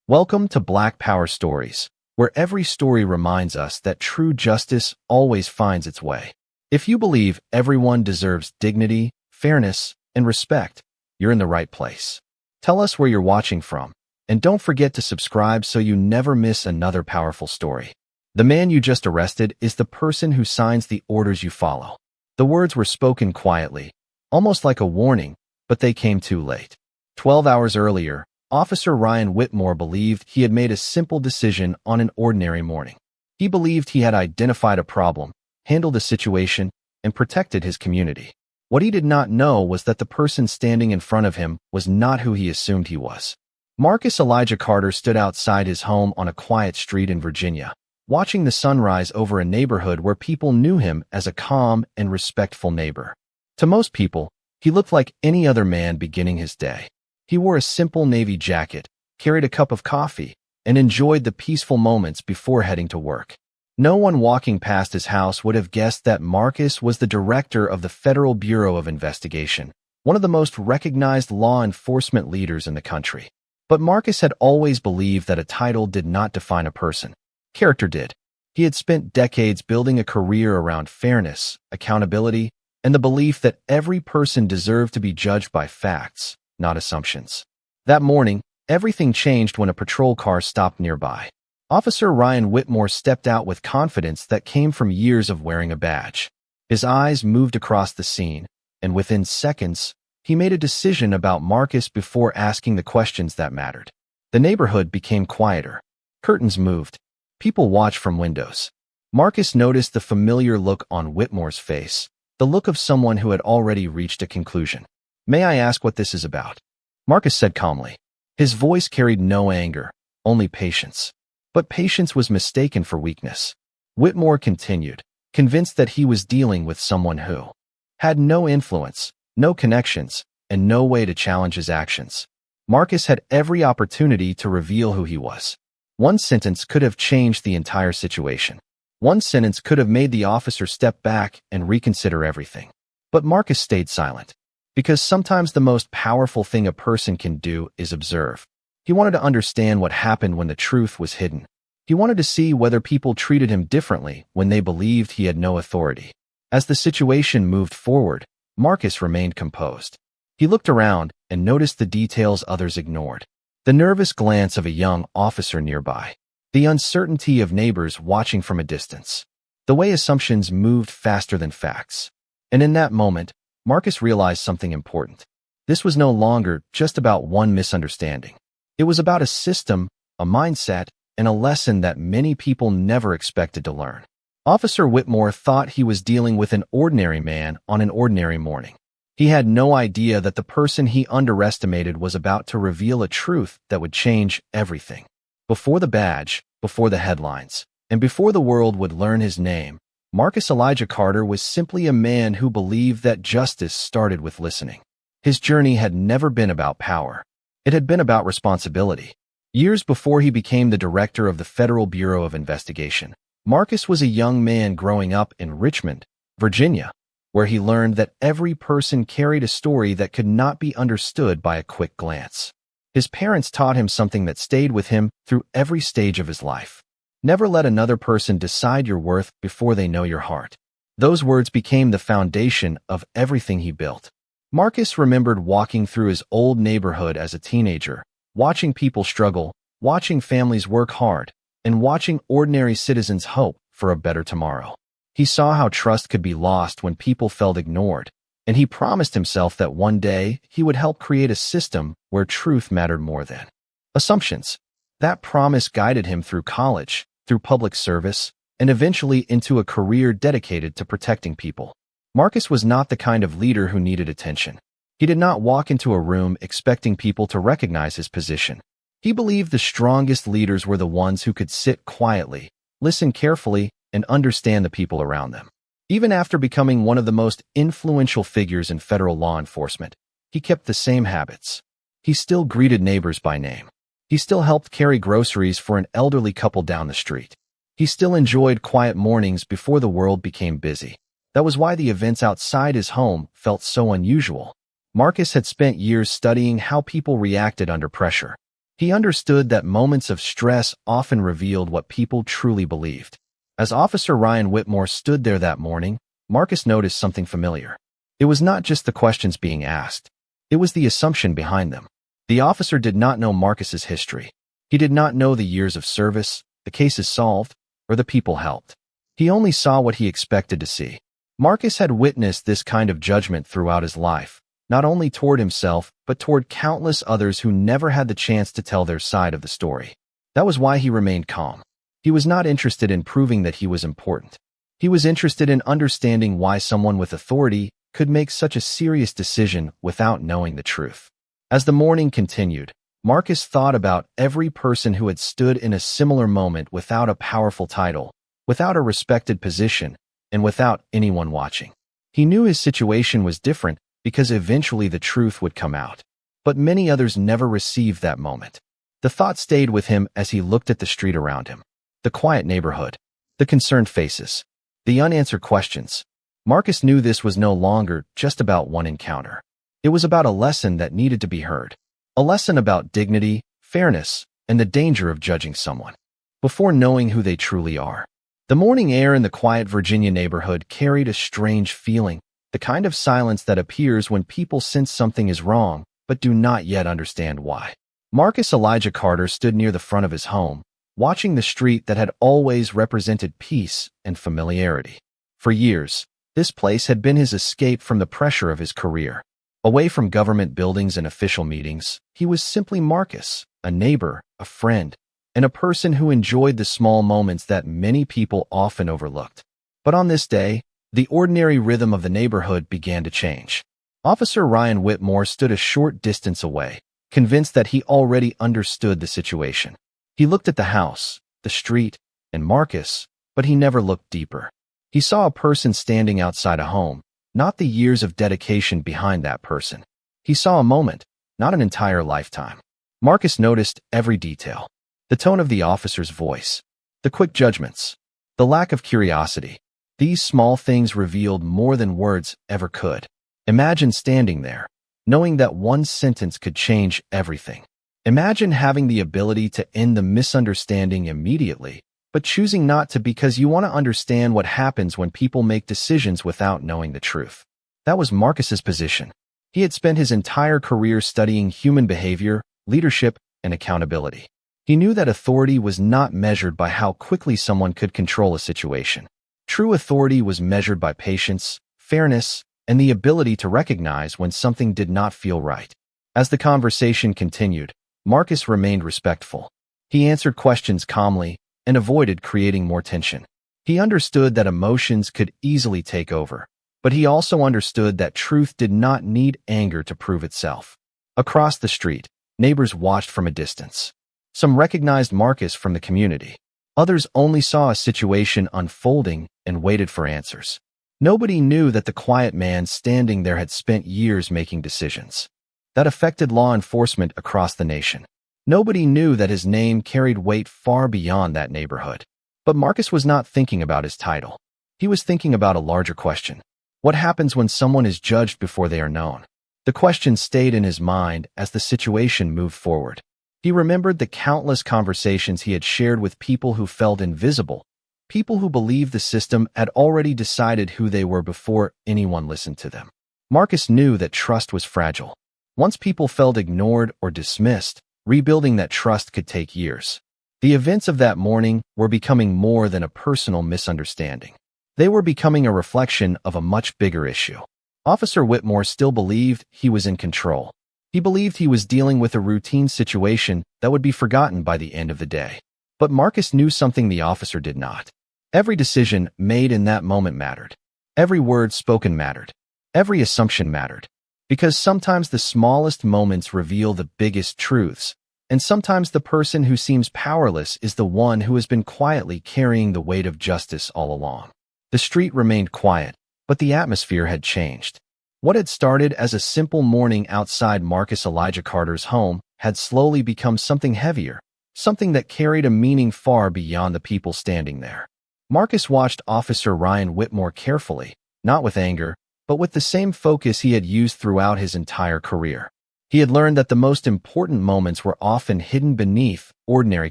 Welcome to Black Power Stories, where every story reminds us that true justice always finds its way. If you believe everyone deserves dignity, fairness, and respect, you're in the right place. Tell us where you're watching from, and don't forget to subscribe so you never miss another powerful story. The man you just arrested is the person who signs the orders you follow. The words were spoken quietly, almost like a warning, but they came too late. 12 hours earlier, Officer Ryan Whitmore believed he had made a simple decision on an ordinary morning. He believed he had identified a problem, handled a situation, and protected his community. What he did not know was that the person standing in front of him was not who he assumed he was. Marcus Elijah Carter stood outside his home on a quiet street in Virginia, watching the sunrise over a neighborhood where people knew him as a calm and respectful neighbor. To most people, he looked like any other man beginning his day. He wore a simple navy jacket, carried a cup of coffee, and enjoyed the peaceful moments before heading to work. No one walking past his house would have guessed that Marcus was the director of the Federal Bureau of Investigation, one of the most recognized law enforcement leaders in the country. But Marcus had always believed that a title did not define a person. Character did. He had spent decades building a career around fairness, accountability, and the belief that every person deserved to be judged by facts, not assumptions. That morning, everything changed when a patrol car stopped nearby. Officer Ryan Whitmore stepped out with confidence that came from years of wearing a badge. His eyes moved across the scene, and within seconds, he made a decision about Marcus before asking the questions that mattered. The neighborhood became quieter. Curtains moved. People watched from windows. Marcus noticed the familiar look on Whitmore's face, the look of someone who had already reached a conclusion. "May I ask what this is about?" Marcus said calmly. His voice carried no anger, only patience. But patience was mistaken for weakness. Whitmore continued, convinced that he was dealing with someone who had no influence, no connections, and no way to challenge his actions. Marcus had every opportunity to reveal who he was. One sentence could have changed the entire situation. One sentence could have made the officer step back and reconsider everything. But Marcus stayed silent. Because sometimes the most powerful thing a person can do is observe. He wanted to understand what happened when the truth was hidden. He wanted to see whether people treated him differently when they believed he had no authority. As the situation moved forward, Marcus remained composed. He looked around and noticed the details others ignored. The nervous glance of a young officer nearby. The uncertainty of neighbors watching from a distance. The way assumptions moved faster than facts. And in that moment, Marcus realized something important. This was no longer just about one misunderstanding. It was about a system, a mindset, and a lesson that many people never expected to learn. Officer Whitmore thought he was dealing with an ordinary man on an ordinary morning. He had no idea that the person he underestimated was about to reveal a truth that would change everything. Before the badge, before the headlines, and before the world would learn his name, Marcus Elijah Carter was simply a man who believed that justice started with listening. His journey had never been about power. It had been about responsibility. Years before he became the director of the Federal Bureau of Investigation, Marcus was a young man growing up in Richmond, Virginia, where he learned that every person carried a story that could not be understood by a quick glance. His parents taught him something that stayed with him through every stage of his life. Never let another person decide your worth before they know your heart. Those words became the foundation of everything he built. Marcus remembered walking through his old neighborhood as a teenager, watching people struggle, watching families work hard, and watching ordinary citizens hope for a better tomorrow. He saw how trust could be lost when people felt ignored, and he promised himself that one day he would help create a system where truth mattered more than assumptions. That promise guided him through college, through public service, and eventually into a career dedicated to protecting people. Marcus was not the kind of leader who needed attention. He did not walk into a room expecting people to recognize his position. He believed the strongest leaders were the ones who could sit quietly, listen carefully, and understand the people around them. Even after becoming one of the most influential figures in federal law enforcement, he kept the same habits. He still greeted neighbors by name. He still helped carry groceries for an elderly couple down the street. He still enjoyed quiet mornings before the world became busy. That was why the events outside his home felt so unusual. Marcus had spent years studying how people reacted under pressure. He understood that moments of stress often revealed what people truly believed. As Officer Ryan Whitmore stood there that morning, Marcus noticed something familiar. It was not just the questions being asked. It was the assumption behind them. The officer did not know Marcus's history. He did not know the years of service, the cases solved, or the people helped. He only saw what he expected to see. Marcus had witnessed this kind of judgment throughout his life, not only toward himself, but toward countless others who never had the chance to tell their side of the story. That was why he remained calm. He was not interested in proving that he was important. He was interested in understanding why someone with authority could make such a serious decision without knowing the truth. As the morning continued, Marcus thought about every person who had stood in a similar moment without a powerful title, without a respected position, and without anyone watching. He knew his situation was different because eventually the truth would come out. But many others never received that moment. The thought stayed with him as he looked at the street around him. The quiet neighborhood, the concerned faces, the unanswered questions. Marcus knew this was no longer just about one encounter. It was about a lesson that needed to be heard. A lesson about dignity, fairness, and the danger of judging someone before knowing who they truly are. The morning air in the quiet Virginia neighborhood carried a strange feeling, the kind of silence that appears when people sense something is wrong but do not yet understand why. Marcus Elijah Carter stood near the front of his home, watching the street that had always represented peace and familiarity. For years, this place had been his escape from the pressure of his career. Away from government buildings and official meetings, he was simply Marcus, a neighbor, a friend, and a person who enjoyed the small moments that many people often overlooked. But on this day, the ordinary rhythm of the neighborhood began to change. Officer Ryan Whitmore stood a short distance away, convinced that he already understood the situation. He looked at the house, the street, and Marcus, but he never looked deeper. He saw a person standing outside a home, not the years of dedication behind that person. He saw a moment, not an entire lifetime. Marcus noticed every detail. The tone of the officer's voice, the quick judgments, the lack of curiosity. These small things revealed more than words ever could. Imagine standing there, knowing that one sentence could change everything. Imagine having the ability to end the misunderstanding immediately, but choosing not to because you want to understand what happens when people make decisions without knowing the truth. That was Marcus's position. He had spent his entire career studying human behavior, leadership, and accountability. He knew that authority was not measured by how quickly someone could control a situation. True authority was measured by patience, fairness, and the ability to recognize when something did not feel right. As the conversation continued, Marcus remained respectful. He answered questions calmly and avoided creating more tension. He understood that emotions could easily take over, but he also understood that truth did not need anger to prove itself. Across the street, neighbors watched from a distance. Some recognized Marcus from the community. Others only saw a situation unfolding and waited for answers. Nobody knew that the quiet man standing there had spent years making decisions that affected law enforcement across the nation. Nobody knew that his name carried weight far beyond that neighborhood. But Marcus was not thinking about his title. He was thinking about a larger question. What happens when someone is judged before they are known? The question stayed in his mind as the situation moved forward. He remembered the countless conversations he had shared with people who felt invisible, people who believed the system had already decided who they were before anyone listened to them. Marcus knew that trust was fragile. Once people felt ignored or dismissed, rebuilding that trust could take years. The events of that morning were becoming more than a personal misunderstanding. They were becoming a reflection of a much bigger issue. Officer Whitmore still believed he was in control. He believed he was dealing with a routine situation that would be forgotten by the end of the day. But Marcus knew something the officer did not. Every decision made in that moment mattered. Every word spoken mattered. Every assumption mattered. Because sometimes the smallest moments reveal the biggest truths, and sometimes the person who seems powerless is the one who has been quietly carrying the weight of justice all along. The street remained quiet, but the atmosphere had changed. What had started as a simple morning outside Marcus Elijah Carter's home had slowly become something heavier, something that carried a meaning far beyond the people standing there. Marcus watched Officer Ryan Whitmore carefully, not with anger, but with the same focus he had used throughout his entire career. He had learned that the most important moments were often hidden beneath ordinary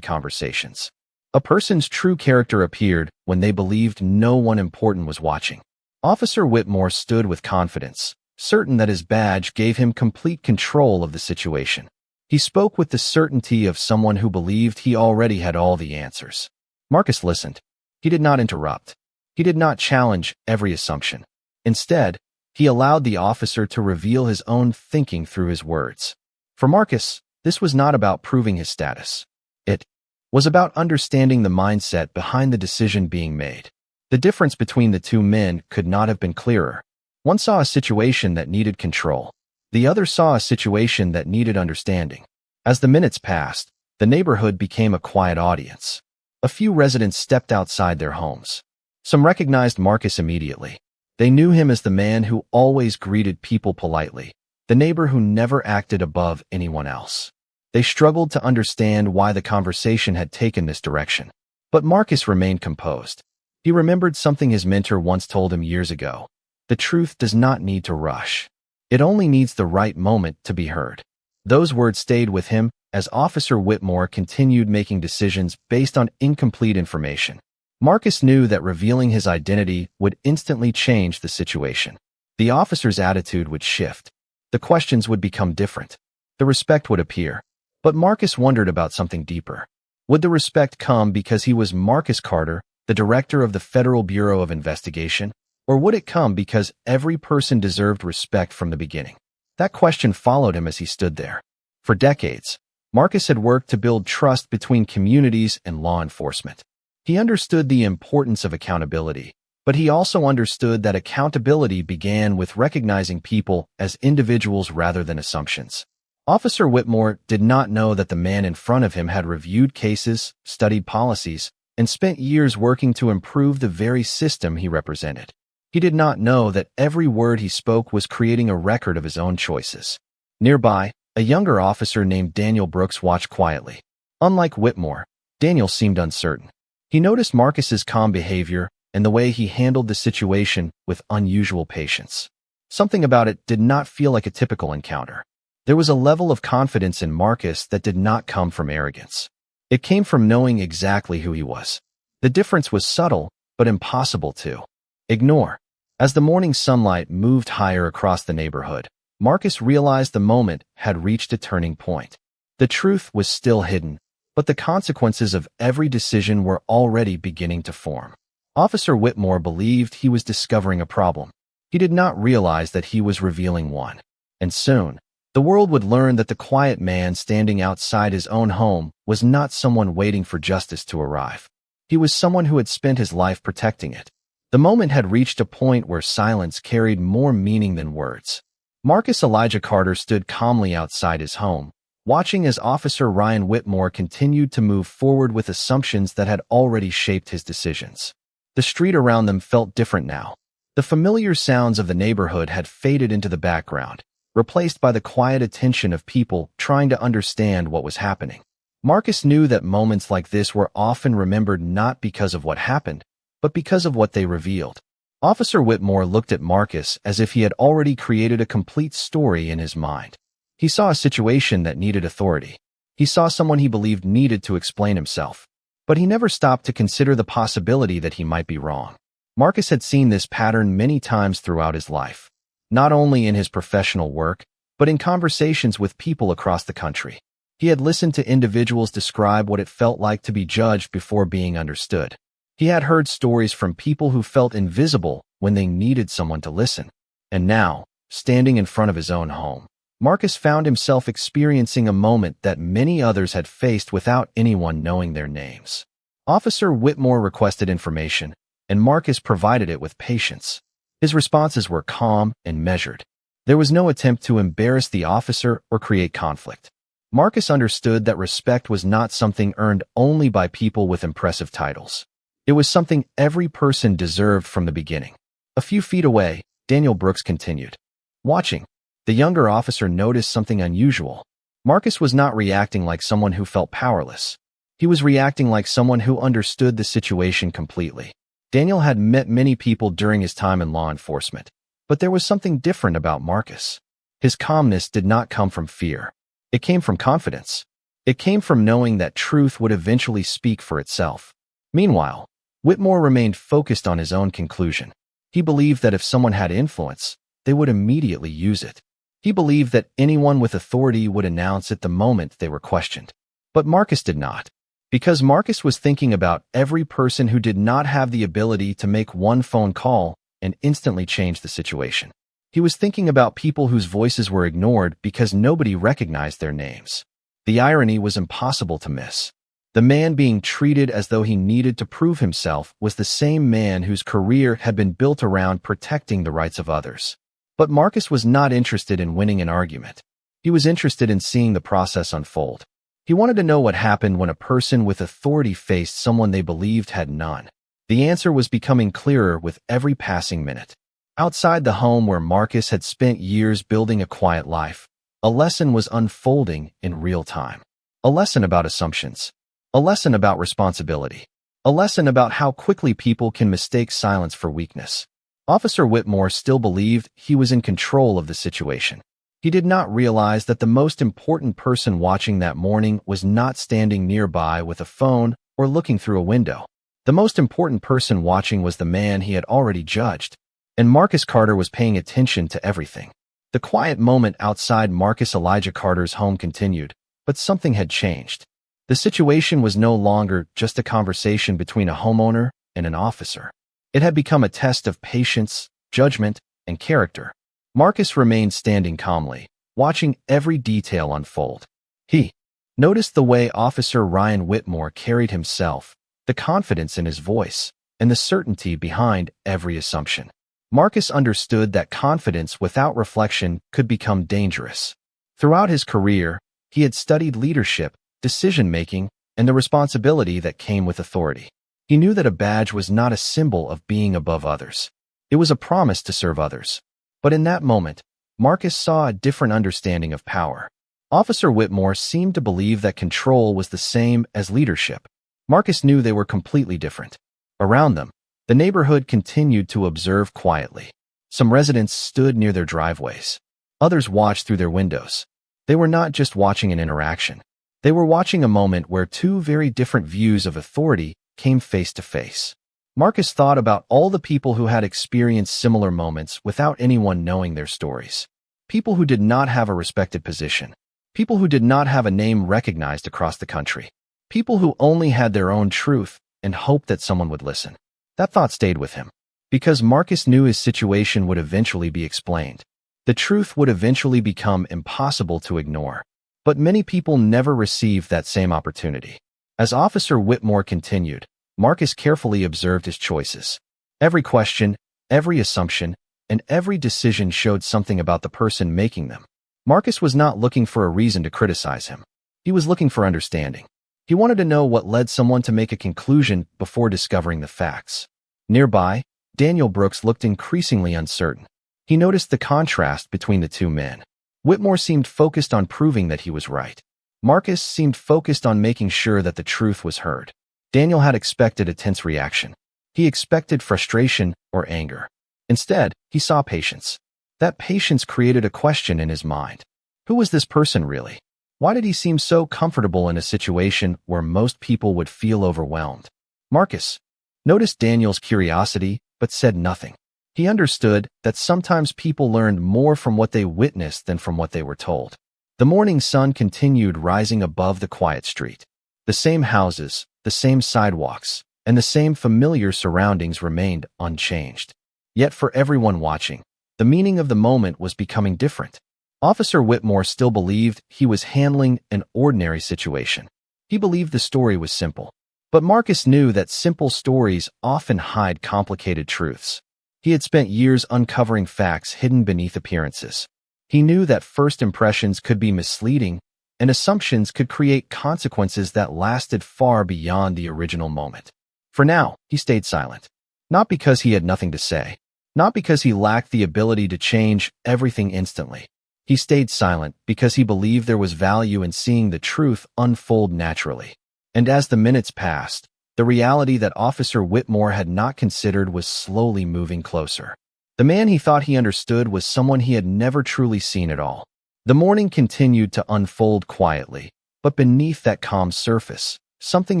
conversations. A person's true character appeared when they believed no one important was watching. Officer Whitmore stood with confidence, certain that his badge gave him complete control of the situation. He spoke with the certainty of someone who believed he already had all the answers. Marcus listened. He did not interrupt. He did not challenge every assumption. Instead, he allowed the officer to reveal his own thinking through his words. For Marcus, this was not about proving his status. It was about understanding the mindset behind the decision being made. The difference between the two men could not have been clearer. One saw a situation that needed control. The other saw a situation that needed understanding. As the minutes passed, the neighborhood became a quiet audience. A few residents stepped outside their homes. Some recognized Marcus immediately. They knew him as the man who always greeted people politely, the neighbor who never acted above anyone else. They struggled to understand why the conversation had taken this direction. But Marcus remained composed. He remembered something his mentor once told him years ago. The truth does not need to rush. It only needs the right moment to be heard. Those words stayed with him as Officer Whitmore continued making decisions based on incomplete information. Marcus knew that revealing his identity would instantly change the situation. The officer's attitude would shift. The questions would become different. The respect would appear. But Marcus wondered about something deeper. Would the respect come because he was Marcus Carter, the director of the Federal Bureau of Investigation? Or would it come because every person deserved respect from the beginning? That question followed him as he stood there. For decades, Marcus had worked to build trust between communities and law enforcement. He understood the importance of accountability, but he also understood that accountability began with recognizing people as individuals rather than assumptions. Officer Whitmore did not know that the man in front of him had reviewed cases, studied policies, and spent years working to improve the very system he represented. He did not know that every word he spoke was creating a record of his own choices. Nearby, a younger officer named Daniel Brooks watched quietly. Unlike Whitmore, Daniel seemed uncertain. He noticed Marcus's calm behavior and the way he handled the situation with unusual patience. Something about it did not feel like a typical encounter. There was a level of confidence in Marcus that did not come from arrogance. It came from knowing exactly who he was. The difference was subtle, but impossible to ignore. As the morning sunlight moved higher across the neighborhood, Marcus realized the moment had reached a turning point. The truth was still hidden, but the consequences of every decision were already beginning to form. Officer Whitmore believed he was discovering a problem. He did not realize that he was revealing one. And soon, the world would learn that the quiet man standing outside his own home was not someone waiting for justice to arrive. He was someone who had spent his life protecting it. The moment had reached a point where silence carried more meaning than words. Marcus Elijah Carter stood calmly outside his home, watching as Officer Ryan Whitmore continued to move forward with assumptions that had already shaped his decisions. The street around them felt different now. The familiar sounds of the neighborhood had faded into the background, replaced by the quiet attention of people trying to understand what was happening. Marcus knew that moments like this were often remembered not because of what happened, but because of what they revealed. Officer Whitmore looked at Marcus as if he had already created a complete story in his mind. He saw a situation that needed authority. He saw someone he believed needed to explain himself. But he never stopped to consider the possibility that he might be wrong. Marcus had seen this pattern many times throughout his life, not only in his professional work, but in conversations with people across the country. He had listened to individuals describe what it felt like to be judged before being understood. He had heard stories from people who felt invisible when they needed someone to listen. And now, standing in front of his own home, Marcus found himself experiencing a moment that many others had faced without anyone knowing their names. Officer Whitmore requested information, and Marcus provided it with patience. His responses were calm and measured. There was no attempt to embarrass the officer or create conflict. Marcus understood that respect was not something earned only by people with impressive titles. It was something every person deserved from the beginning. A few feet away, Daniel Brooks continued. Watching, the younger officer noticed something unusual. Marcus was not reacting like someone who felt powerless. He was reacting like someone who understood the situation completely. Daniel had met many people during his time in law enforcement, but there was something different about Marcus. His calmness did not come from fear. It came from confidence. It came from knowing that truth would eventually speak for itself. Meanwhile, Whitmore remained focused on his own conclusion. He believed that if someone had influence, they would immediately use it. He believed that anyone with authority would announce it the moment they were questioned. But Marcus did not. Because Marcus was thinking about every person who did not have the ability to make one phone call and instantly change the situation. He was thinking about people whose voices were ignored because nobody recognized their names. The irony was impossible to miss. The man being treated as though he needed to prove himself was the same man whose career had been built around protecting the rights of others. But Marcus was not interested in winning an argument. He was interested in seeing the process unfold. He wanted to know what happened when a person with authority faced someone they believed had none. The answer was becoming clearer with every passing minute. Outside the home where Marcus had spent years building a quiet life, a lesson was unfolding in real time. A lesson about assumptions. A lesson about responsibility. A lesson about how quickly people can mistake silence for weakness. Officer Whitmore still believed he was in control of the situation. He did not realize that the most important person watching that morning was not standing nearby with a phone or looking through a window. The most important person watching was the man he had already judged. And Marcus Carter was paying attention to everything. The quiet moment outside Marcus Elijah Carter's home continued, but something had changed. The situation was no longer just a conversation between a homeowner and an officer. It had become a test of patience, judgment, and character. Marcus remained standing calmly, watching every detail unfold. He noticed the way Officer Ryan Whitmore carried himself, the confidence in his voice, and the certainty behind every assumption. Marcus understood that confidence without reflection could become dangerous. Throughout his career, he had studied leadership, decision-making, and the responsibility that came with authority. He knew that a badge was not a symbol of being above others. It was a promise to serve others. But in that moment, Marcus saw a different understanding of power. Officer Whitmore seemed to believe that control was the same as leadership. Marcus knew they were completely different. Around them, the neighborhood continued to observe quietly. Some residents stood near their driveways. Others watched through their windows. They were not just watching an interaction. They were watching a moment where two very different views of authority came face to face. Marcus thought about all the people who had experienced similar moments without anyone knowing their stories. People who did not have a respected position. People who did not have a name recognized across the country. People who only had their own truth and hoped that someone would listen. That thought stayed with him. Because Marcus knew his situation would eventually be explained. The truth would eventually become impossible to ignore. But many people never received that same opportunity. As Officer Whitmore continued, Marcus carefully observed his choices. Every question, every assumption, and every decision showed something about the person making them. Marcus was not looking for a reason to criticize him. He was looking for understanding. He wanted to know what led someone to make a conclusion before discovering the facts. Nearby, Daniel Brooks looked increasingly uncertain. He noticed the contrast between the two men. Whitmore seemed focused on proving that he was right. Marcus seemed focused on making sure that the truth was heard. Daniel had expected a tense reaction. He expected frustration or anger. Instead, he saw patience. That patience created a question in his mind. Who was this person really? Why did he seem so comfortable in a situation where most people would feel overwhelmed? Marcus noticed Daniel's curiosity, but said nothing. He understood that sometimes people learned more from what they witnessed than from what they were told. The morning sun continued rising above the quiet street. The same houses, the same sidewalks, and the same familiar surroundings remained unchanged. Yet for everyone watching, the meaning of the moment was becoming different. Officer Whitmore still believed he was handling an ordinary situation. He believed the story was simple. But Marcus knew that simple stories often hide complicated truths. He had spent years uncovering facts hidden beneath appearances. He knew that first impressions could be misleading, and assumptions could create consequences that lasted far beyond the original moment. For now, he stayed silent. Not because he had nothing to say. Not because he lacked the ability to change everything instantly. He stayed silent because he believed there was value in seeing the truth unfold naturally. And as the minutes passed, the reality that Officer Whitmore had not considered was slowly moving closer. The man he thought he understood was someone he had never truly seen at all. The morning continued to unfold quietly, but beneath that calm surface, something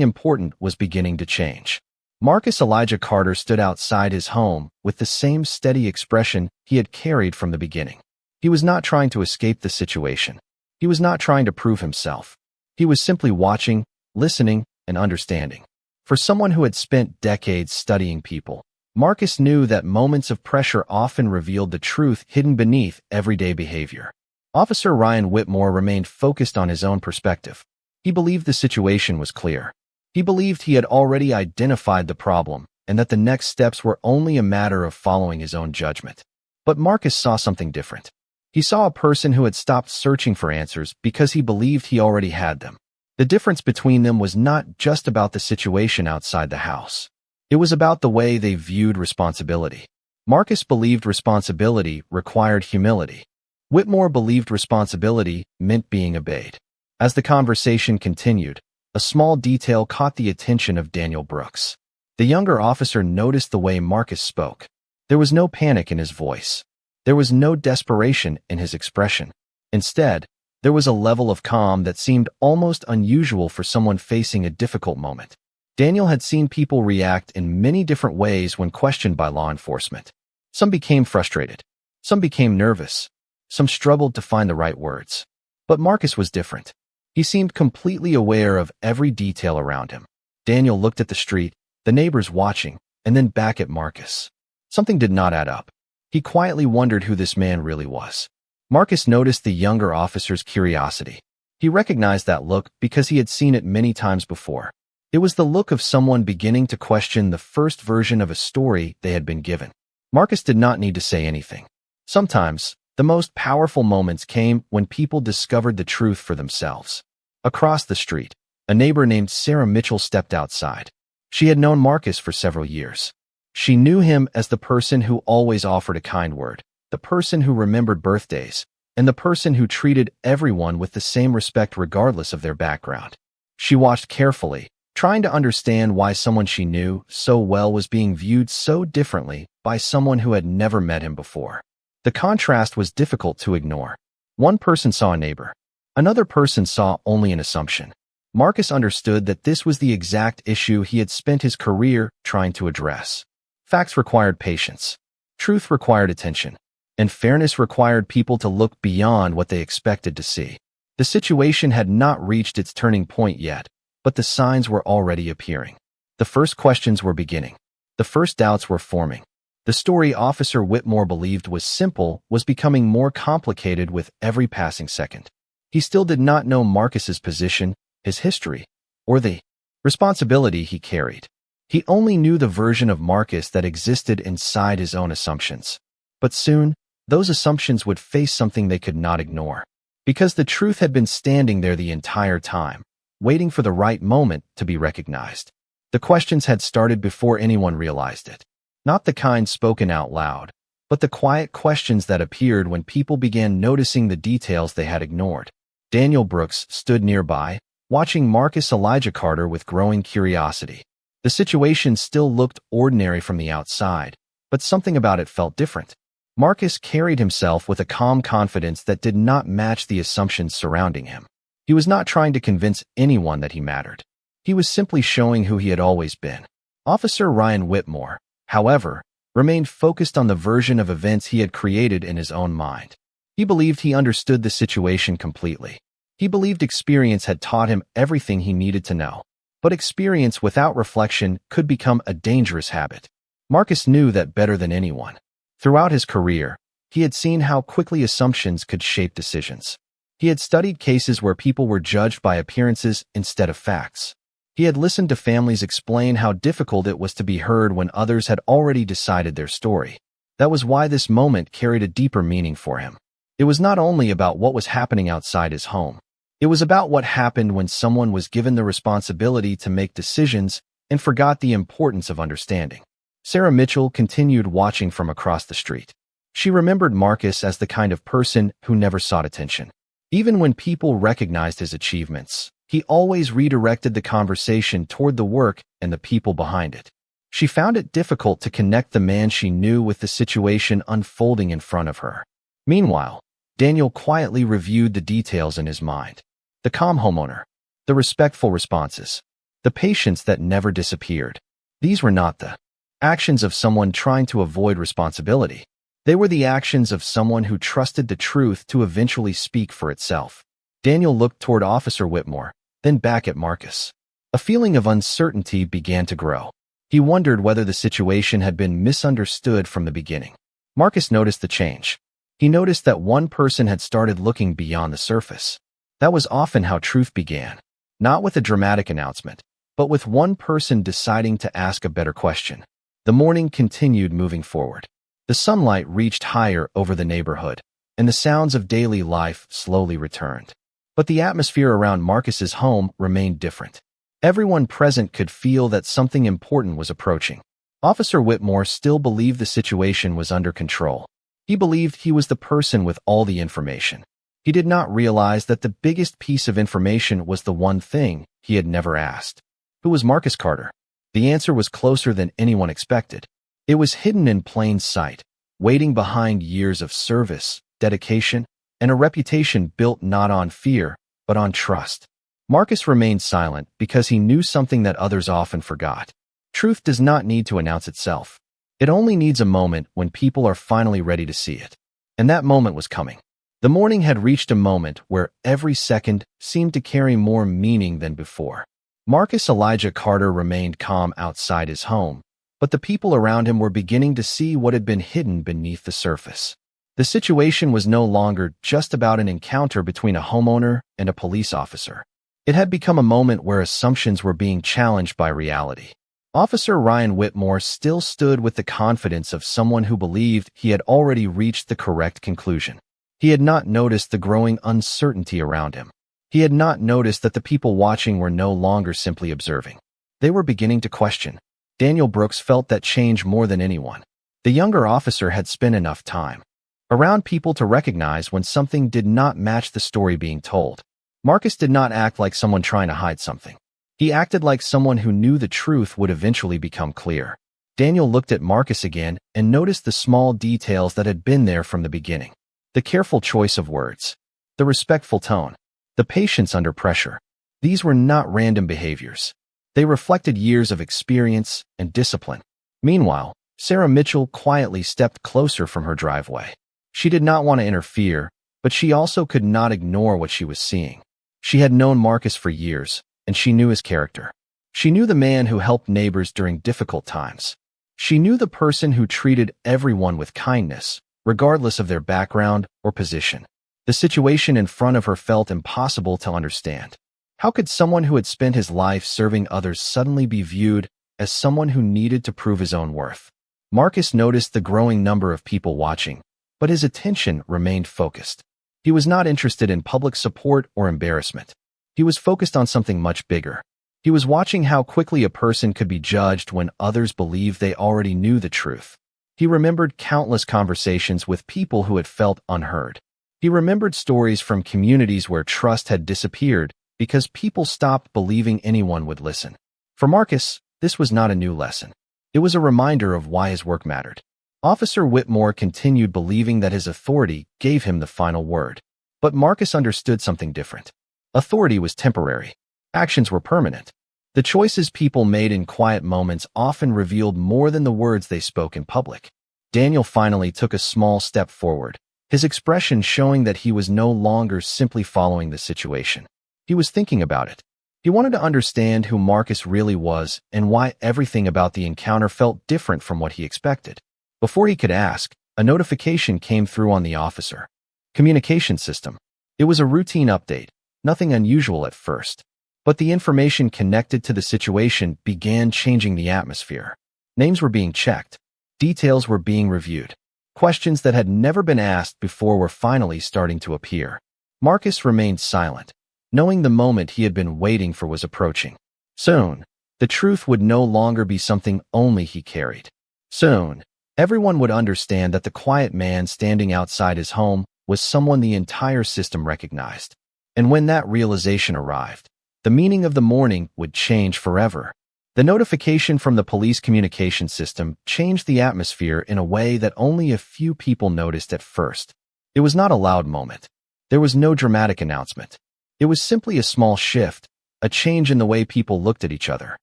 important was beginning to change. Marcus Elijah Carter stood outside his home with the same steady expression he had carried from the beginning. He was not trying to escape the situation. He was not trying to prove himself. He was simply watching, listening, and understanding. For someone who had spent decades studying people, Marcus knew that moments of pressure often revealed the truth hidden beneath everyday behavior. Officer Ryan Whitmore remained focused on his own perspective. He believed the situation was clear. He believed he had already identified the problem and that the next steps were only a matter of following his own judgment. But Marcus saw something different. He saw a person who had stopped searching for answers because he believed he already had them. The difference between them was not just about the situation outside the house. It was about the way they viewed responsibility. Marcus believed responsibility required humility. Whitmore believed responsibility meant being obeyed. As the conversation continued, a small detail caught the attention of Daniel Brooks. The younger officer noticed the way Marcus spoke. There was no panic in his voice. There was no desperation in his expression. Instead, there was a level of calm that seemed almost unusual for someone facing a difficult moment. Daniel had seen people react in many different ways when questioned by law enforcement. Some became frustrated. Some became nervous. Some struggled to find the right words. But Marcus was different. He seemed completely aware of every detail around him. Daniel looked at the street, the neighbors watching, and then back at Marcus. Something did not add up. He quietly wondered who this man really was. Marcus noticed the younger officer's curiosity. He recognized that look because he had seen it many times before. It was the look of someone beginning to question the first version of a story they had been given. Marcus did not need to say anything. Sometimes, the most powerful moments came when people discovered the truth for themselves. Across the street, a neighbor named Sarah Mitchell stepped outside. She had known Marcus for several years. She knew him as the person who always offered a kind word, the person who remembered birthdays, and the person who treated everyone with the same respect regardless of their background. She watched carefully, trying to understand why someone she knew so well was being viewed so differently by someone who had never met him before. The contrast was difficult to ignore. One person saw a neighbor. Another person saw only an assumption. Marcus understood that this was the exact issue he had spent his career trying to address. Facts required patience. Truth required attention. And fairness required people to look beyond what they expected to see. The situation had not reached its turning point yet, but the signs were already appearing. The first questions were beginning. The first doubts were forming. The story Officer Whitmore believed was simple was becoming more complicated with every passing second. He still did not know Marcus's position, his history, or the responsibility he carried. He only knew the version of Marcus that existed inside his own assumptions. But soon, those assumptions would face something they could not ignore. Because the truth had been standing there the entire time, waiting for the right moment to be recognized. The questions had started before anyone realized it. Not the kind spoken out loud, but the quiet questions that appeared when people began noticing the details they had ignored. Daniel Brooks stood nearby, watching Marcus Elijah Carter with growing curiosity. The situation still looked ordinary from the outside, but something about it felt different. Marcus carried himself with a calm confidence that did not match the assumptions surrounding him. He was not trying to convince anyone that he mattered. He was simply showing who he had always been. Officer Ryan Whitmore, however, remained focused on the version of events he had created in his own mind. He believed he understood the situation completely. He believed experience had taught him everything he needed to know. But experience without reflection could become a dangerous habit. Marcus knew that better than anyone. Throughout his career, he had seen how quickly assumptions could shape decisions. He had studied cases where people were judged by appearances instead of facts. He had listened to families explain how difficult it was to be heard when others had already decided their story. That was why this moment carried a deeper meaning for him. It was not only about what was happening outside his home. It was about what happened when someone was given the responsibility to make decisions and forgot the importance of understanding. Sarah Mitchell continued watching from across the street. She remembered Marcus as the kind of person who never sought attention. Even when people recognized his achievements, he always redirected the conversation toward the work and the people behind it. She found it difficult to connect the man she knew with the situation unfolding in front of her. Meanwhile, Daniel quietly reviewed the details in his mind. The calm homeowner, the respectful responses, the patience that never disappeared. These were not the actions of someone trying to avoid responsibility. They were the actions of someone who trusted the truth to eventually speak for itself. Daniel looked toward Officer Whitmore, then back at Marcus. A feeling of uncertainty began to grow. He wondered whether the situation had been misunderstood from the beginning. Marcus noticed the change. He noticed that one person had started looking beyond the surface. That was often how truth began, not with a dramatic announcement, but with one person deciding to ask a better question. The morning continued moving forward. The sunlight reached higher over the neighborhood, and the sounds of daily life slowly returned. But the atmosphere around Marcus's home remained different. Everyone present could feel that something important was approaching. Officer Whitmore still believed the situation was under control. He believed he was the person with all the information. He did not realize that the biggest piece of information was the one thing he had never asked. Who was Marcus Carter? The answer was closer than anyone expected. It was hidden in plain sight, waiting behind years of service, dedication, and a reputation built not on fear, but on trust. Marcus remained silent because he knew something that others often forgot. Truth does not need to announce itself. It only needs a moment when people are finally ready to see it. And that moment was coming. The morning had reached a moment where every second seemed to carry more meaning than before. Marcus Elijah Carter remained calm outside his home, but the people around him were beginning to see what had been hidden beneath the surface. The situation was no longer just about an encounter between a homeowner and a police officer. It had become a moment where assumptions were being challenged by reality. Officer Ryan Whitmore still stood with the confidence of someone who believed he had already reached the correct conclusion. He had not noticed the growing uncertainty around him. He had not noticed that the people watching were no longer simply observing. They were beginning to question. Daniel Brooks felt that change more than anyone. The younger officer had spent enough time around people to recognize when something did not match the story being told. Marcus did not act like someone trying to hide something. He acted like someone who knew the truth would eventually become clear. Daniel looked at Marcus again and noticed the small details that had been there from the beginning. The careful choice of words, the respectful tone, the patience under pressure. These were not random behaviors. They reflected years of experience and discipline. Meanwhile, Sarah Mitchell quietly stepped closer from her driveway. She did not want to interfere, but she also could not ignore what she was seeing. She had known Marcus for years, and she knew his character. She knew the man who helped neighbors during difficult times. She knew the person who treated everyone with kindness, regardless of their background or position. The situation in front of her felt impossible to understand. How could someone who had spent his life serving others suddenly be viewed as someone who needed to prove his own worth? Marcus noticed the growing number of people watching, but his attention remained focused. He was not interested in public support or embarrassment. He was focused on something much bigger. He was watching how quickly a person could be judged when others believed they already knew the truth. He remembered countless conversations with people who had felt unheard. He remembered stories from communities where trust had disappeared because people stopped believing anyone would listen. For Marcus, this was not a new lesson. It was a reminder of why his work mattered. Officer Whitmore continued believing that his authority gave him the final word. But Marcus understood something different. Authority was temporary. Actions were permanent. The choices people made in quiet moments often revealed more than the words they spoke in public. Daniel finally took a small step forward, his expression showing that he was no longer simply following the situation. He was thinking about it. He wanted to understand who Marcus really was and why everything about the encounter felt different from what he expected. Before he could ask, a notification came through on the officer communication system. It was a routine update, nothing unusual at first. But the information connected to the situation began changing the atmosphere. Names were being checked. Details were being reviewed. Questions that had never been asked before were finally starting to appear. Marcus remained silent, knowing the moment he had been waiting for was approaching. Soon, the truth would no longer be something only he carried. Soon, everyone would understand that the quiet man standing outside his home was someone the entire system recognized. And when that realization arrived, the meaning of the morning would change forever. The notification from the police communication system changed the atmosphere in a way that only a few people noticed at first. It was not a loud moment. There was no dramatic announcement. It was simply a small shift, a change in the way people looked at each other.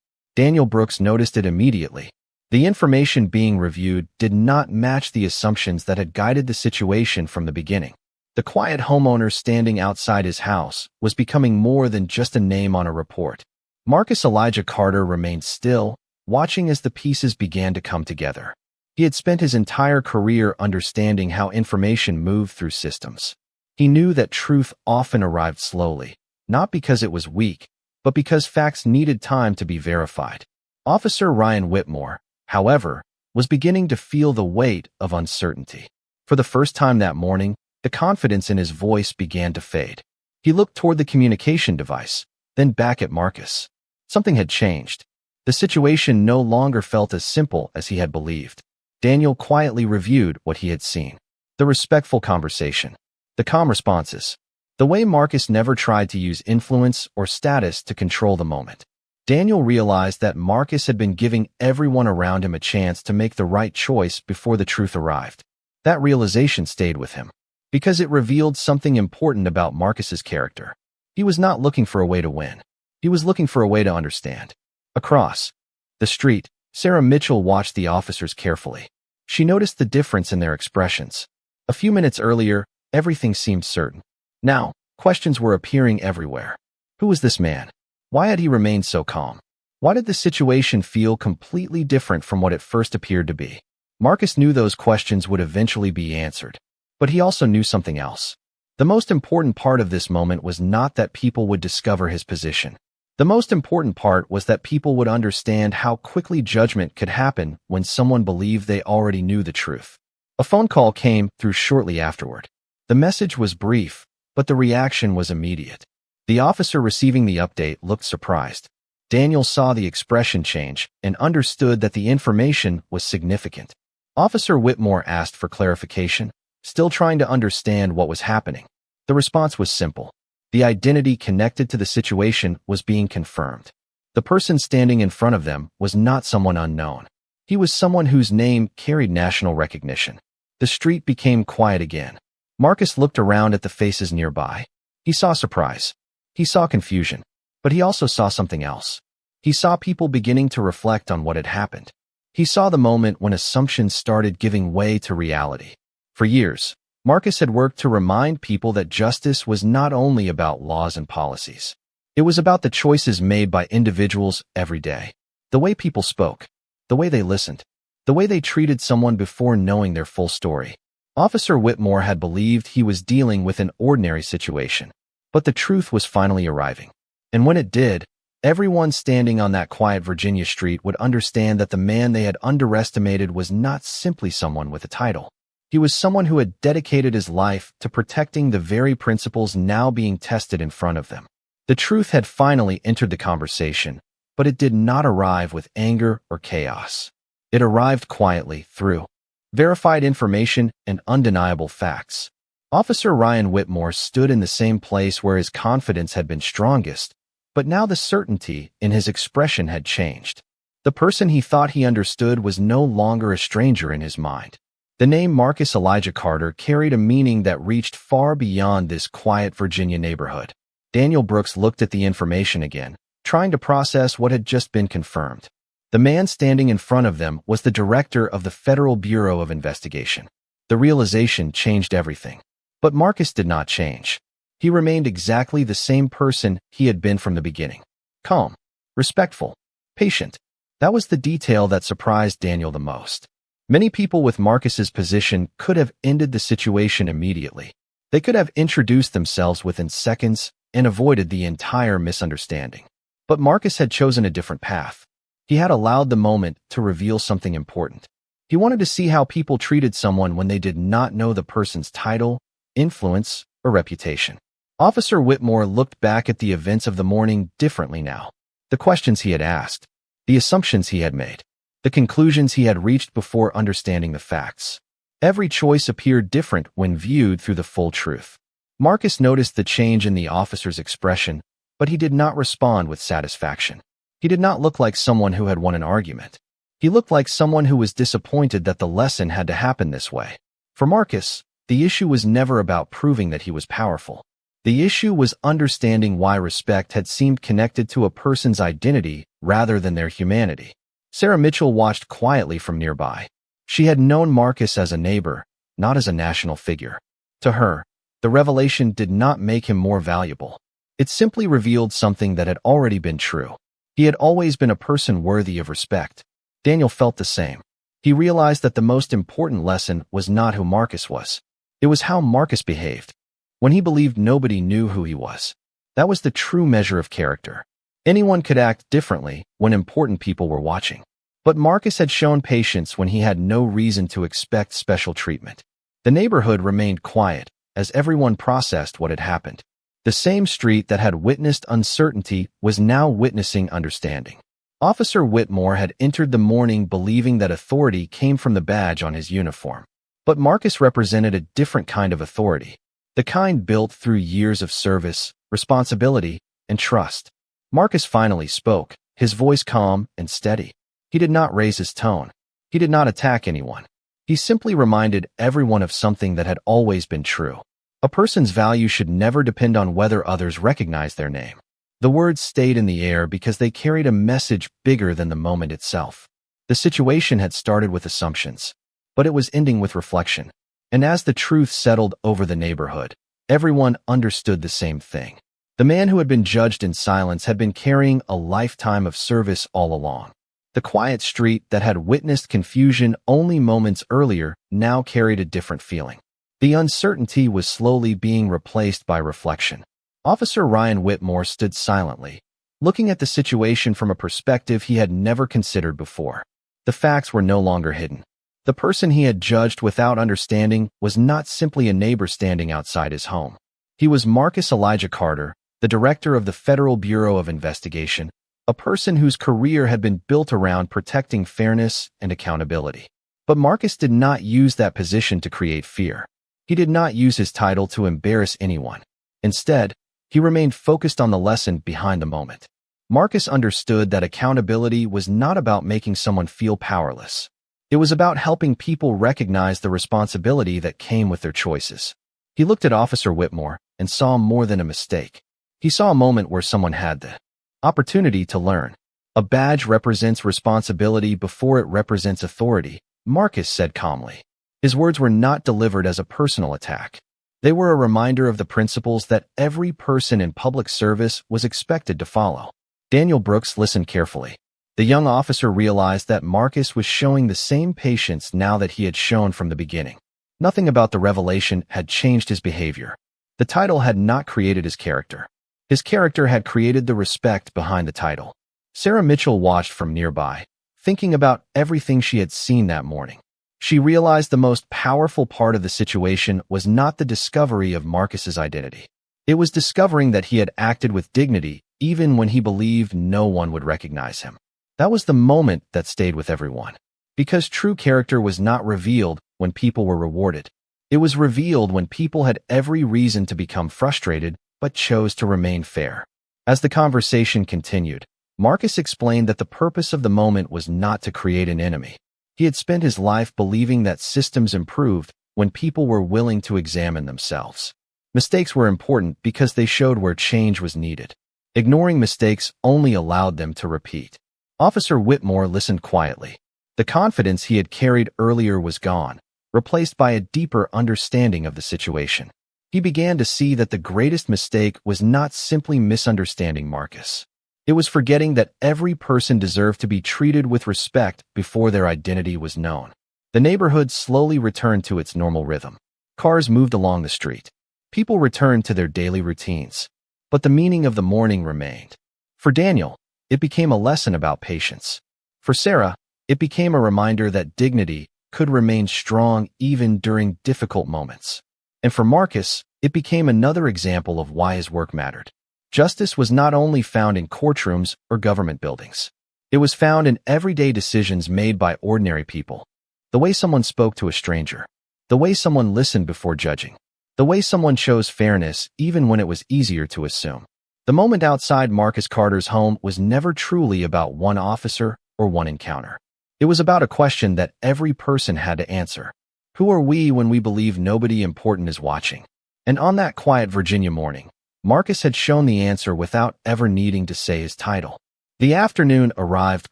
Daniel Brooks noticed it immediately. The information being reviewed did not match the assumptions that had guided the situation from the beginning. The quiet homeowner standing outside his house was becoming more than just a name on a report. Marcus Elijah Carter remained still, watching as the pieces began to come together. He had spent his entire career understanding how information moved through systems. He knew that truth often arrived slowly, not because it was weak, but because facts needed time to be verified. Officer Ryan Whitmore, however, was beginning to feel the weight of uncertainty. For the first time that morning, the confidence in his voice began to fade. He looked toward the communication device, then back at Marcus. Something had changed. The situation no longer felt as simple as he had believed. Daniel quietly reviewed what he had seen. The respectful conversation. The calm responses. The way Marcus never tried to use influence or status to control the moment. Daniel realized that Marcus had been giving everyone around him a chance to make the right choice before the truth arrived. That realization stayed with him, because it revealed something important about Marcus's character. He was not looking for a way to win. He was looking for a way to understand. Across the street, Sarah Mitchell watched the officers carefully. She noticed the difference in their expressions. A few minutes earlier, everything seemed certain. Now, questions were appearing everywhere. Who was this man? Why had he remained so calm? Why did the situation feel completely different from what it first appeared to be? Marcus knew those questions would eventually be answered. But he also knew something else. The most important part of this moment was not that people would discover his position. The most important part was that people would understand how quickly judgment could happen when someone believed they already knew the truth. A phone call came through shortly afterward. The message was brief, but the reaction was immediate. The officer receiving the update looked surprised. Daniel saw the expression change and understood that the information was significant. Officer Whitmore asked for clarification, still trying to understand what was happening. The response was simple. The identity connected to the situation was being confirmed. The person standing in front of them was not someone unknown. He was someone whose name carried national recognition. The street became quiet again. Marcus looked around at the faces nearby. He saw surprise. He saw confusion. But he also saw something else. He saw people beginning to reflect on what had happened. He saw the moment when assumptions started giving way to reality. For years, Marcus had worked to remind people that justice was not only about laws and policies. It was about the choices made by individuals every day. The way people spoke, the way they listened, the way they treated someone before knowing their full story. Officer Whitmore had believed he was dealing with an ordinary situation, but the truth was finally arriving. And when it did, everyone standing on that quiet Virginia street would understand that the man they had underestimated was not simply someone with a title. He was someone who had dedicated his life to protecting the very principles now being tested in front of them. The truth had finally entered the conversation, but it did not arrive with anger or chaos. It arrived quietly through verified information and undeniable facts. Officer Ryan Whitmore stood in the same place where his confidence had been strongest, but now the certainty in his expression had changed. The person he thought he understood was no longer a stranger in his mind. The name Marcus Elijah Carter carried a meaning that reached far beyond this quiet Virginia neighborhood. Daniel Brooks looked at the information again, trying to process what had just been confirmed. The man standing in front of them was the director of the Federal Bureau of Investigation. The realization changed everything. But Marcus did not change. He remained exactly the same person he had been from the beginning. Calm, respectful, patient. That was the detail that surprised Daniel the most. Many people with Marcus's position could have ended the situation immediately. They could have introduced themselves within seconds and avoided the entire misunderstanding. But Marcus had chosen a different path. He had allowed the moment to reveal something important. He wanted to see how people treated someone when they did not know the person's title, influence, or reputation. Officer Whitmore looked back at the events of the morning differently now. The questions he had asked, the assumptions he had made, the conclusions he had reached before understanding the facts. Every choice appeared different when viewed through the full truth. Marcus noticed the change in the officer's expression, but he did not respond with satisfaction. He did not look like someone who had won an argument. He looked like someone who was disappointed that the lesson had to happen this way. For Marcus, the issue was never about proving that he was powerful. The issue was understanding why respect had seemed connected to a person's identity rather than their humanity. Sarah Mitchell watched quietly from nearby. She had known Marcus as a neighbor, not as a national figure. To her, the revelation did not make him more valuable. It simply revealed something that had already been true. He had always been a person worthy of respect. Daniel felt the same. He realized that the most important lesson was not who Marcus was. It was how Marcus behaved. When he believed nobody knew who he was. That was the true measure of character. Anyone could act differently when important people were watching. But Marcus had shown patience when he had no reason to expect special treatment. The neighborhood remained quiet as everyone processed what had happened. The same street that had witnessed uncertainty was now witnessing understanding. Officer Whitmore had entered the morning believing that authority came from the badge on his uniform. But Marcus represented a different kind of authority. The kind built through years of service, responsibility, and trust. Marcus finally spoke, his voice calm and steady. He did not raise his tone. He did not attack anyone. He simply reminded everyone of something that had always been true. A person's value should never depend on whether others recognize their name. The words stayed in the air because they carried a message bigger than the moment itself. The situation had started with assumptions, but it was ending with reflection. And as the truth settled over the neighborhood, everyone understood the same thing. The man who had been judged in silence had been carrying a lifetime of service all along. The quiet street that had witnessed confusion only moments earlier now carried a different feeling. The uncertainty was slowly being replaced by reflection. Officer Ryan Whitmore stood silently, looking at the situation from a perspective he had never considered before. The facts were no longer hidden. The person he had judged without understanding was not simply a neighbor standing outside his home. He was Marcus Elijah Carter, the director of the Federal Bureau of Investigation, a person whose career had been built around protecting fairness and accountability. But Marcus did not use that position to create fear. He did not use his title to embarrass anyone. Instead, he remained focused on the lesson behind the moment. Marcus understood that accountability was not about making someone feel powerless. It was about helping people recognize the responsibility that came with their choices. He looked at Officer Whitmore and saw more than a mistake. He saw a moment where someone had the opportunity to learn. A badge represents responsibility before it represents authority, Marcus said calmly. His words were not delivered as a personal attack. They were a reminder of the principles that every person in public service was expected to follow. Daniel Brooks listened carefully. The young officer realized that Marcus was showing the same patience now that he had shown from the beginning. Nothing about the revelation had changed his behavior. The title had not created his character. His character had created the respect behind the title. Sarah Mitchell watched from nearby, thinking about everything she had seen that morning. She realized the most powerful part of the situation was not the discovery of Marcus's identity. It was discovering that he had acted with dignity even when he believed no one would recognize him. That was the moment that stayed with everyone. Because true character was not revealed when people were rewarded. It was revealed when people had every reason to become frustrated but chose to remain fair. As the conversation continued, Marcus explained that the purpose of the moment was not to create an enemy. He had spent his life believing that systems improved when people were willing to examine themselves. Mistakes were important because they showed where change was needed. Ignoring mistakes only allowed them to repeat. Officer Whitmore listened quietly. The confidence he had carried earlier was gone, replaced by a deeper understanding of the situation. He began to see that the greatest mistake was not simply misunderstanding Marcus. It was forgetting that every person deserved to be treated with respect before their identity was known. The neighborhood slowly returned to its normal rhythm. Cars moved along the street. People returned to their daily routines. But the meaning of the morning remained. For Daniel, it became a lesson about patience. For Sarah, it became a reminder that dignity could remain strong even during difficult moments. And for Marcus, it became another example of why his work mattered. Justice was not only found in courtrooms or government buildings. It was found in everyday decisions made by ordinary people. The way someone spoke to a stranger. The way someone listened before judging. The way someone chose fairness even when it was easier to assume. The moment outside Marcus Carter's home was never truly about one officer or one encounter. It was about a question that every person had to answer. Who are we when we believe nobody important is watching? And on that quiet Virginia morning, Marcus had shown the answer without ever needing to say his title. The afternoon arrived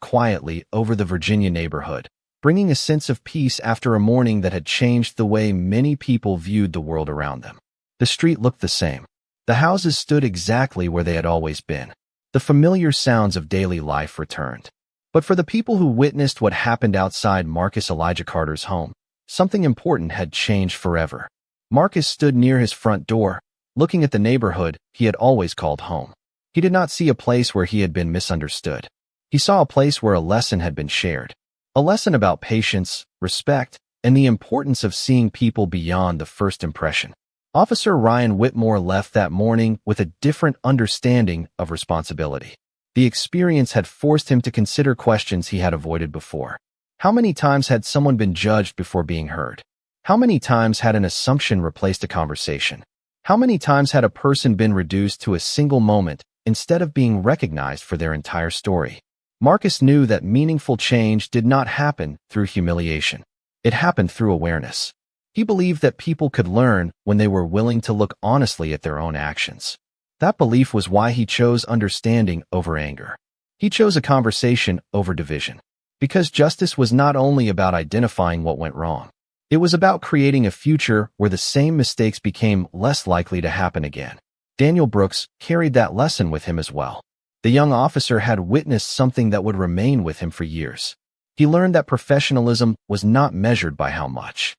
quietly over the Virginia neighborhood, bringing a sense of peace after a morning that had changed the way many people viewed the world around them. The street looked the same. The houses stood exactly where they had always been. The familiar sounds of daily life returned. But for the people who witnessed what happened outside Marcus Elijah Carter's home, something important had changed forever. Marcus stood near his front door, looking at the neighborhood he had always called home. He did not see a place where he had been misunderstood. He saw a place where a lesson had been shared. A lesson about patience, respect, and the importance of seeing people beyond the first impression. Officer Ryan Whitmore left that morning with a different understanding of responsibility. The experience had forced him to consider questions he had avoided before. How many times had someone been judged before being heard? How many times had an assumption replaced a conversation? How many times had a person been reduced to a single moment instead of being recognized for their entire story? Marcus knew that meaningful change did not happen through humiliation. It happened through awareness. He believed that people could learn when they were willing to look honestly at their own actions. That belief was why he chose understanding over anger. He chose a conversation over division. Because justice was not only about identifying what went wrong. It was about creating a future where the same mistakes became less likely to happen again. Daniel Brooks carried that lesson with him as well. The young officer had witnessed something that would remain with him for years. He learned that professionalism was not measured by how much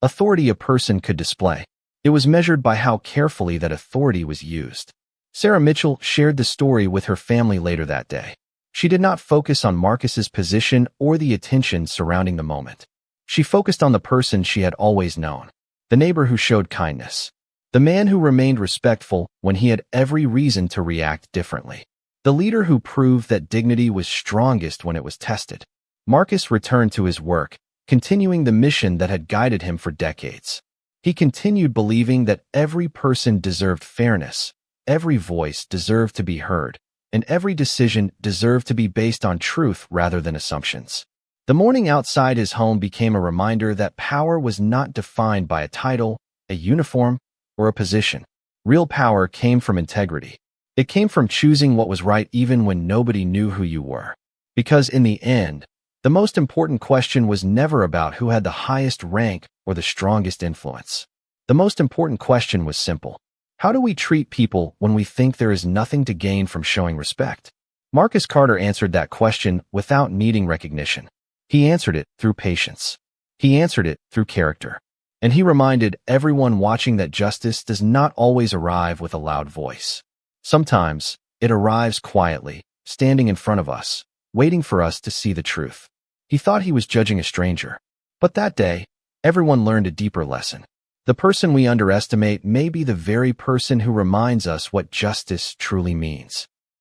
authority a person could display. It was measured by how carefully that authority was used. Sarah Mitchell shared the story with her family later that day. She did not focus on Marcus's position or the attention surrounding the moment. She focused on the person she had always known, the neighbor who showed kindness, the man who remained respectful when he had every reason to react differently, the leader who proved that dignity was strongest when it was tested. Marcus returned to his work, continuing the mission that had guided him for decades. He continued believing that every person deserved fairness, every voice deserved to be heard, and every decision deserved to be based on truth rather than assumptions. The morning outside his home became a reminder that power was not defined by a title, a uniform, or a position. Real power came from integrity. It came from choosing what was right even when nobody knew who you were. Because in the end, the most important question was never about who had the highest rank or the strongest influence. The most important question was simple. How do we treat people when we think there is nothing to gain from showing respect? Marcus Carter answered that question without needing recognition. He answered it through patience. He answered it through character. And he reminded everyone watching that justice does not always arrive with a loud voice. Sometimes, it arrives quietly, standing in front of us, waiting for us to see the truth. He thought he was judging a stranger. But that day, everyone learned a deeper lesson. The person we underestimate may be the very person who reminds us what justice truly means.